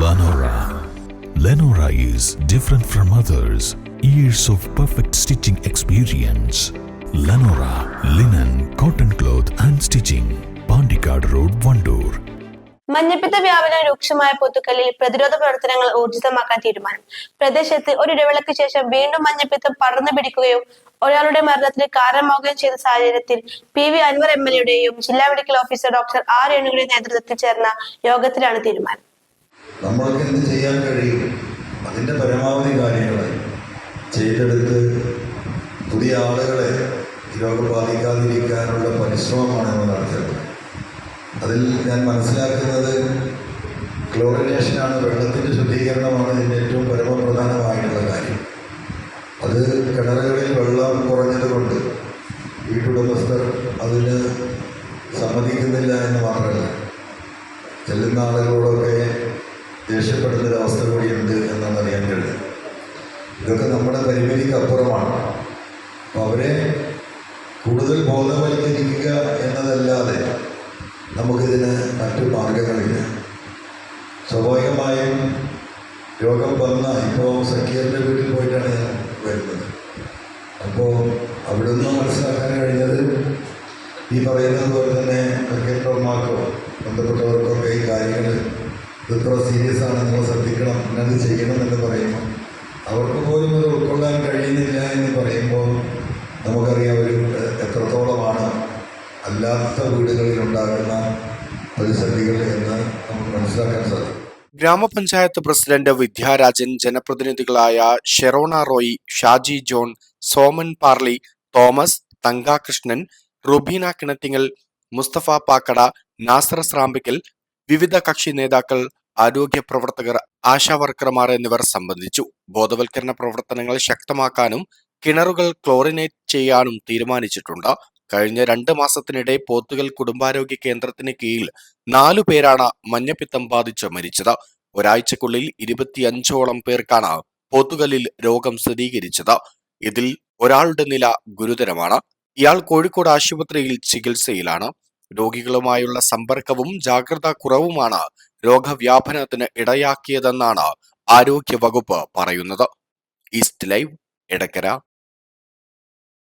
Lenora. Lenora is different from others. Years of perfect stitching experience. Lenora linen, cotton cloth and stitching. Pandikad Road, Vandoor. മഞ്ഞപ്പിത്ത വ്യാപനം രൂക്ഷമായ പോത്തുകല്ലിൽ പ്രതിരോധ പ്രവർത്തനങ്ങൾ ഊർജിതമാക്കാൻ തീരുമാനം. പ്രദേശത്ത് ഒരു ഇടവേളയ്ക്ക് ശേഷം വീണ്ടും മഞ്ഞപ്പിത്തം പടർന്നു പിടിക്കുകയും ഒരാളുടെ മരണത്തിന് കാരണമാവുകയും ചെയ്ത സാഹചര്യത്തിൽ PV അൻവർ MLAയുടെയും ജില്ലാ മെഡിക്കൽ ഓഫീസർ ഡോക്ടർ R രേണുകയുടെ നേതൃത്വത്തിൽ ചേർന്ന യോഗത്തിലാണ് തീരുമാനം. നമ്മൾക്ക് എന്ത് ചെയ്യാൻ കഴിയും അതിൻ്റെ പരമാവധി കാര്യങ്ങൾ ചെയ്തെടുത്ത് പുതിയ ആളുകളെ രോഗം ബാധിക്കാതിരിക്കാനുള്ള പരിശ്രമമാണ് നമ്മൾ നടത്തുന്നത്. അതിൽ ഞാൻ മനസ്സിലാക്കുന്നത് ക്ലോറിനേഷനാണ്, വെള്ളത്തിൻ്റെ ശുദ്ധീകരണമാണ് ഇതിൻ്റെ ഏറ്റവും പരമപ്രധാനമായിട്ടുള്ള കാര്യം. അത് കിണറുകളിൽ വെള്ളം കുറഞ്ഞതുകൊണ്ട് വീട്ടുടമസ്ഥർ അതിന് സമ്മതിക്കുന്നില്ല എന്ന് മാത്രമല്ല, ചെല്ലുന്ന ആളുകളോടൊക്കെ ദേഷ്യപ്പെടുന്നൊരവസ്ഥ കൂടിയുണ്ട് എന്നാണ് അറിയാൻ കഴിയുന്നത്. ഇതൊക്കെ നമ്മുടെ പരിമിതിക്ക് അപ്പുറമാണ്. അപ്പോൾ അവരെ കൂടുതൽ ബോധവൽക്കരിക്കുക എന്നതല്ലാതെ നമുക്കിതിന് മറ്റു മാർഗങ്ങളില്ല. സ്വാഭാവികമായും രോഗം വന്ന ഇപ്പോൾ സക്കീറിൻ്റെ വീട്ടിൽ പോയിട്ടാണ് ഞാൻ വരുന്നത്. അപ്പോൾ അവിടെ നിന്ന് മനസ്സിലാക്കാൻ കഴിഞ്ഞത് ഈ പറയുന്നത് പോലെ തന്നെ ഡോക്ടർമാർക്കോ ബന്ധപ്പെട്ടവർക്കൊക്കെ ഈ കാര്യങ്ങൾ ഇത്ര സീരിയസ് ആണ്, നിങ്ങൾ ശ്രദ്ധിക്കണം, ഇന്നത് ചെയ്യണം എന്ന് പറയുമ്പോൾ അവർക്ക് പോലും അത് ഉൾക്കൊള്ളാൻ കഴിയുന്നില്ല എന്ന് പറയുമ്പോൾ നമുക്കറിയാം ഒരു എത്രത്തോളമാണ് അല്ലാത്ത വീടുകളിൽ ഉണ്ടാകുന്ന പ്രതിസന്ധികൾ എന്ന് നമുക്ക് മനസ്സിലാക്കാൻ സാധിക്കും. ഗ്രാമപഞ്ചായത്ത് പ്രസിഡന്റ് വിദ്യാരാജൻ, ജനപ്രതിനിധികളായ ഷെറോണ റോയി, ഷാജി ജോൺ, സോമൻ പാർലി, തോമസ്, തങ്കാകൃഷ്ണൻ, റുബീന കിണറ്റിങ്ങൽ, മുസ്തഫ പാക്കട, നാസർ സ്രാമ്പിക്കൽ, വിവിധ കക്ഷി നേതാക്കൾ, ആരോഗ്യ പ്രവർത്തകർ, ആശാവർക്കർമാർ എന്നിവർ സംബന്ധിച്ചു. ബോധവൽക്കരണ പ്രവർത്തനങ്ങൾ ശക്തമാക്കാനും കിണറുകൾ ക്ലോറിനേറ്റ് ചെയ്യാനും തീരുമാനിച്ചിട്ടുണ്ട്. കഴിഞ്ഞ 2 മാസത്തിനിടെ പോത്തുകൽ കുടുംബാരോഗ്യ കേന്ദ്രത്തിന് കീഴിൽ 4 പേരാണ് മഞ്ഞപ്പിത്തം ബാധിച്ച് മരിച്ചത്. ഒരാഴ്ചക്കുള്ളിൽ 25ഓളം പേർക്കാണ് പോത്തുകല്ലിൽ രോഗം സ്ഥിരീകരിച്ചത്. ഇതിൽ ഒരാളുടെ നില ഗുരുതരമാണ്. ഇയാൾ കോഴിക്കോട് ആശുപത്രിയിൽ ചികിത്സയിലാണ്. രോഗികളുമായുള്ള സമ്പർക്കവും ജാഗ്രതാ കുറവുമാണ് രോഗവ്യാപനത്തിന് ഇടയാക്കിയതെന്നാണ് ആരോഗ്യ വകുപ്പ് പറയുന്നത്. East live, Edakkara.